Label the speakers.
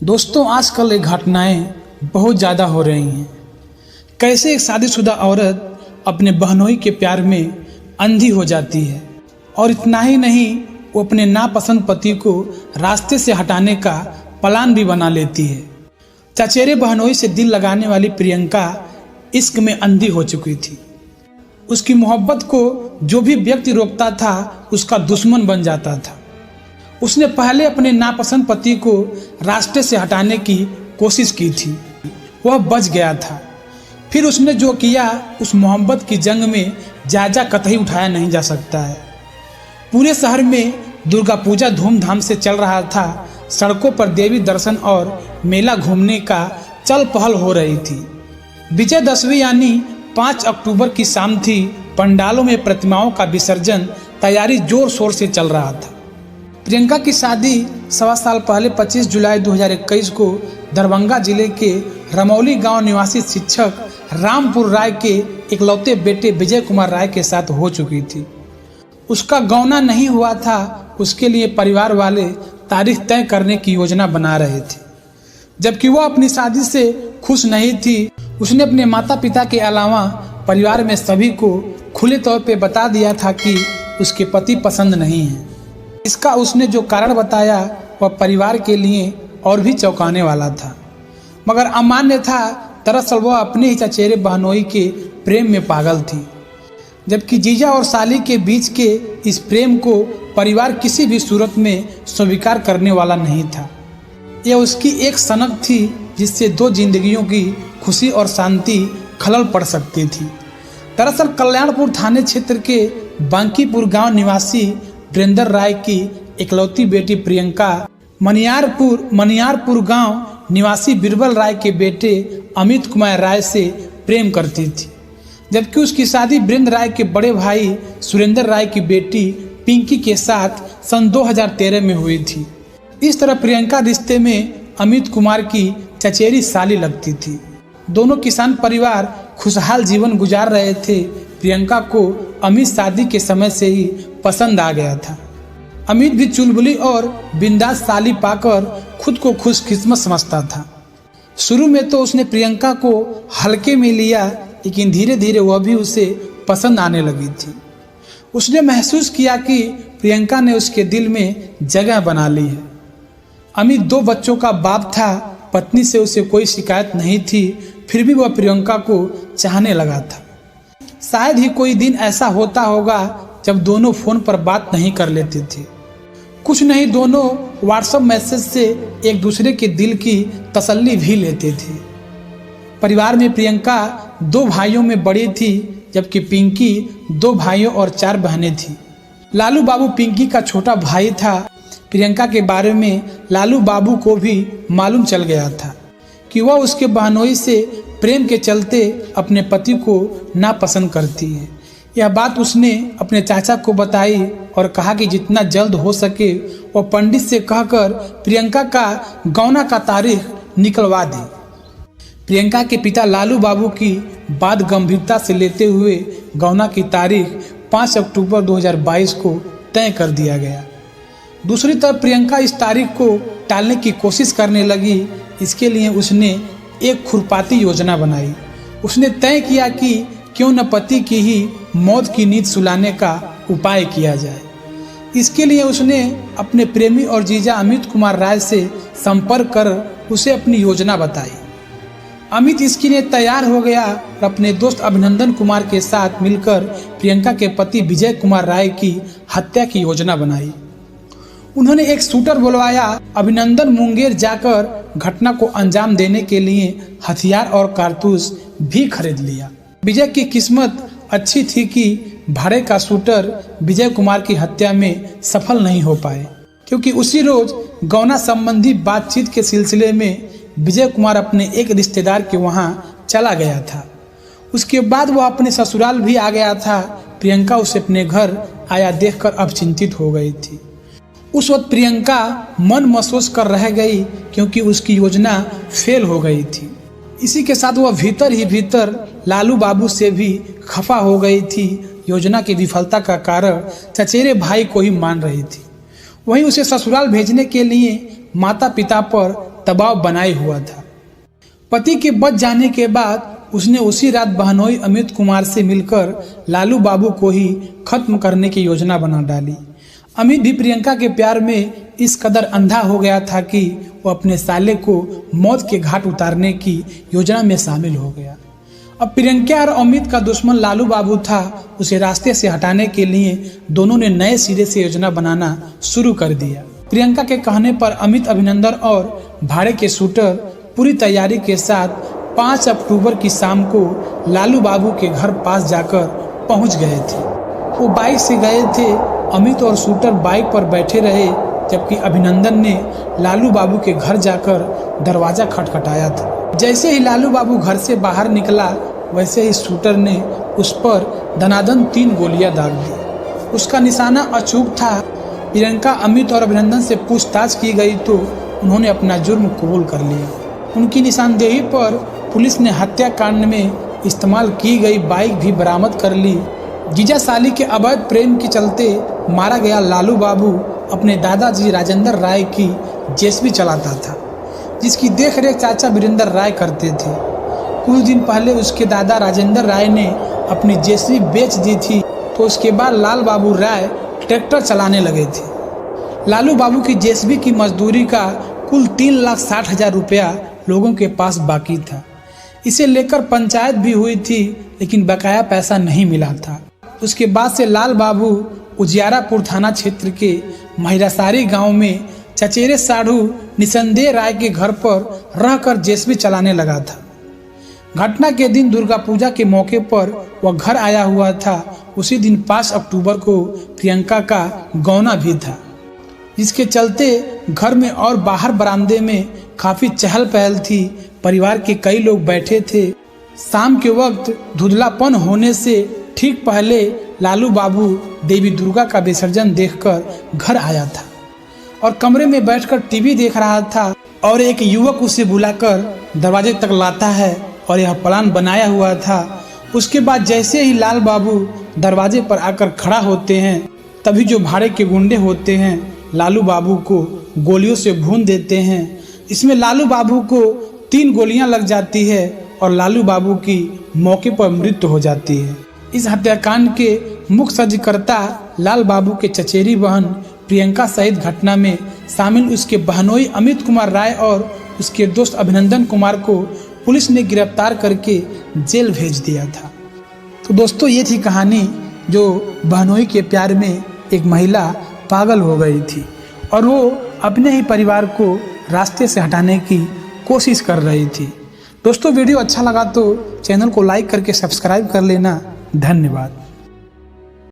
Speaker 1: दोस्तों, आजकल ये घटनाएं बहुत ज़्यादा हो रही हैं। कैसे एक शादीशुदा औरत अपने बहनोई के प्यार में अंधी हो जाती है, और इतना ही नहीं, वो अपने नापसंद पति को रास्ते से हटाने का प्लान भी बना लेती है। चचेरे बहनोई से दिल लगाने वाली प्रियंका इश्क में अंधी हो चुकी थी। उसकी मोहब्बत को जो भी व्यक्ति रोकता था उसका दुश्मन बन जाता था। उसने पहले अपने नापसंद पति को रास्ते से हटाने की कोशिश की थी, वह बच गया था। फिर उसने जो किया, उस मोहब्बत की जंग में जायजा कतई उठाया नहीं जा सकता है। पूरे शहर में दुर्गा पूजा धूमधाम से चल रहा था। सड़कों पर देवी दर्शन और मेला घूमने का चल पहल हो रही थी। विजयदशमी यानी 5 अक्टूबर की शाम थी। पंडालों में प्रतिमाओं का विसर्जन तैयारी जोर शोर से चल रहा था। प्रियंका की शादी 1.25 साल पहले 25 जुलाई 2021 को दरभंगा जिले के रमौली गांव निवासी शिक्षक रामपुर राय के इकलौते बेटे विजय कुमार राय के साथ हो चुकी थी। उसका गौना नहीं हुआ था। उसके लिए परिवार वाले तारीख तय करने की योजना बना रहे थे। जबकि वह अपनी शादी से खुश नहीं थी। उसने अपने माता पिता के अलावा परिवार में सभी को खुले तौर पे बता दिया था कि उसके पति पसंद नहीं है। इसका उसने जो कारण बताया वह परिवार के लिए और भी चौंकाने वाला था, मगर अमान्य था। दरअसल वह अपने ही चचेरे बहनोई के प्रेम में पागल थी। जबकि जीजा और साली के बीच के इस प्रेम को परिवार किसी भी सूरत में स्वीकार करने वाला नहीं था। यह उसकी एक सनक थी जिससे 2 जिंदगियों की खुशी और शांति खलल पड़ सकती थी। दरअसल कल्याणपुर थाने क्षेत्र के बांकीपुर गांव निवासी वीरेंद्र राय की इकलौती बेटी प्रियंका मनियारपुर गांव निवासी बीरबल राय के बेटे अमित कुमार राय से प्रेम करती थी। जबकि उसकी शादी वीरेंद्र राय के बड़े भाई सुरेंद्र राय की बेटी पिंकी के साथ सन 2013 में हुई थी। इस तरह प्रियंका रिश्ते में अमित कुमार की चचेरी साली लगती थी। दोनों किसान परिवार खुशहाल जीवन गुजार रहे थे। प्रियंका को अमित शादी के समय से ही पसंद आ गया था। अमित भी चुलबुली और बिंदास साली पाकर खुद को खुशकिस्मत समझता था। शुरू में तो उसने प्रियंका को हल्के में लिया, लेकिन धीरे धीरे वह भी उसे पसंद आने लगी थी। उसने महसूस किया कि प्रियंका ने उसके दिल में जगह बना ली है। अमित 2 बच्चों का बाप था। पत्नी से उसे कोई शिकायत नहीं थी, फिर भी वह प्रियंका को चाहने लगा था। शायद ही कोई दिन ऐसा होता होगा जब दोनों फोन पर बात नहीं कर लेते थे। कुछ नहीं, दोनों व्हाट्सएप मैसेज से एक दूसरे के दिल की तसल्ली भी लेते थे। परिवार में प्रियंका 2 भाइयों में बड़ी थी, जबकि पिंकी 2 भाइयों और 4 बहनें थी। लालू बाबू पिंकी का छोटा भाई था। प्रियंका के बारे में लालू बाबू को भी मालूम चल गया था कि वह उसके बहनोई से प्रेम के चलते अपने पति को नापसंद करती है। यह बात उसने अपने चाचा को बताई और कहा कि जितना जल्द हो सके वह पंडित से कहकर प्रियंका का गौना का तारीख निकलवा दे। प्रियंका के पिता लालू बाबू की बात गंभीरता से लेते हुए गौना की तारीख 5 अक्टूबर 2022 को तय कर दिया गया। दूसरी तरफ प्रियंका इस तारीख को टालने की कोशिश करने लगी। इसके लिए उसने एक खुरपाती योजना बनाई। उसने तय किया कि क्यों न पति की ही मौत की नींद सुलाने का उपाय किया जाए। इसके लिए उसने अपने प्रेमी और जीजा अमित कुमार राय से संपर्क कर उसे अपनी योजना बताई। अमित इसके लिए तैयार हो गया और अपने दोस्त अभिनंदन कुमार के साथ मिलकर प्रियंका के पति विजय कुमार राय की हत्या की योजना बनाई। उन्होंने एक शूटर बुलवाया। अभिनंदन मुंगेर जाकर घटना को अंजाम देने के लिए हथियार और कारतूस भी खरीद लिया। विजय की किस्मत अच्छी थी कि भाड़े का शूटर विजय कुमार की हत्या में सफल नहीं हो पाए, क्योंकि उसी रोज गौना संबंधी बातचीत के सिलसिले में विजय कुमार अपने एक रिश्तेदार के वहां चला गया था। उसके बाद वह अपने ससुराल भी आ गया था। प्रियंका उसे अपने घर आया देखकर अब चिंतित हो गई थी। उस वक्त प्रियंका मन महसूस कर रह गई, क्योंकि उसकी योजना फेल हो गई थी। इसी के साथ वह भीतर ही भीतर लालू बाबू से भी खफा हो गई थी। योजना की विफलता का कारण चचेरे भाई को ही मान रही थी। वहीं उसे ससुराल भेजने के लिए माता पिता पर दबाव बनाए हुआ था। पति के बच जाने के बाद उसने उसी रात बहनोई अमित कुमार से मिलकर लालू बाबू को ही खत्म करने की योजना बना डाली। अमित भी प्रियंका के प्यार में इस कदर अंधा हो गया था कि वो अपने साले को मौत के घाट उतारने की योजना में शामिल हो गया। अब प्रियंका और अमित का दुश्मन लालू बाबू था, उसे रास्ते से हटाने के लिए दोनों ने नए सिरे से योजना बनाना शुरू कर दिया। प्रियंका के कहने पर अमित, अभिनंदन और भाड़े के शूटर पूरी तैयारी के साथ 5 अक्टूबर की शाम को लालू बाबू के घर पास जाकर पहुंच गए थे। वो बाइक से गए थे, अमित और शूटर बाइक पर बैठे रहे, जबकि अभिनंदन ने लालू बाबू के घर जाकर दरवाज़ा खटखटाया था। जैसे ही लालू बाबू घर से बाहर निकला, वैसे ही शूटर ने उस पर दनादन 3 गोलियां दाग दी। उसका निशाना अचूक था। प्रियंका, अमित और अभिनंदन से पूछताछ की गई तो उन्होंने अपना जुर्म कबूल कर लिया। उनकी निशानदेही पर पुलिस ने हत्याकांड में इस्तेमाल की गई बाइक भी बरामद कर ली। जीजा साली के अवैध प्रेम के चलते मारा गया लालू बाबू अपने दादाजी राजेंद्र राय की जेसीबी चलाता था, जिसकी देखरेख चाचा वीरेंद्र राय करते थे। कुछ दिन पहले उसके दादा राजेंद्र राय ने अपनी जेसीबी बेच दी थी, तो उसके बाद लाल बाबू राय ट्रैक्टर चलाने लगे थे। लालू बाबू की जेसीबी की मजदूरी का कुल 3,60,000 रुपया लोगों के पास बाकी था। इसे लेकर पंचायत भी हुई थी, लेकिन बकाया पैसा नहीं मिला था। उसके बाद से लाल बाबू उजियारापुर थाना क्षेत्र के महिरासारी गांव में चचेरे साढ़ू निसंदेह राय के घर पर रहकर जेसीबी चलाने लगा था। घटना के दिन दुर्गा पूजा के मौके पर वह घर आया हुआ था। उसी दिन 5 अक्टूबर को प्रियंका का गौना भी था, जिसके चलते घर में और बाहर बरामदे में काफी चहल पहल थी। परिवार के कई लोग बैठे थे। शाम के वक्त धुंधलापन होने से ठीक पहले लालू बाबू देवी दुर्गा का विसर्जन देखकर घर आया था और कमरे में बैठकर टीवी देख रहा था, और एक युवक उसे बुलाकर दरवाजे तक लाता है और यह प्लान बनाया हुआ था। उसके बाद जैसे ही लाल बाबू दरवाजे पर आकर खड़ा होते हैं, तभी जो भाड़े के गुंडे होते हैं लालू बाबू को गोलियों से भून देते हैं। इसमें लालू बाबू को 3 गोलियां लग जाती है और लालू बाबू की मौके पर मृत्यु हो जाती है। इस हत्याकांड के मुख्य षड्यंत्रकर्ता लाल बाबू के चचेरी बहन प्रियंका सहित घटना में शामिल उसके बहनोई अमित कुमार राय और उसके दोस्त अभिनंदन कुमार को पुलिस ने गिरफ्तार करके जेल भेज दिया था। तो दोस्तों, ये थी कहानी जो बहनोई के प्यार में एक महिला पागल हो गई थी और वो अपने ही परिवार को रास्ते से हटाने की कोशिश कर रही थी। दोस्तों, वीडियो अच्छा लगा तो चैनल को लाइक करके सब्सक्राइब कर लेना। धन्यवाद।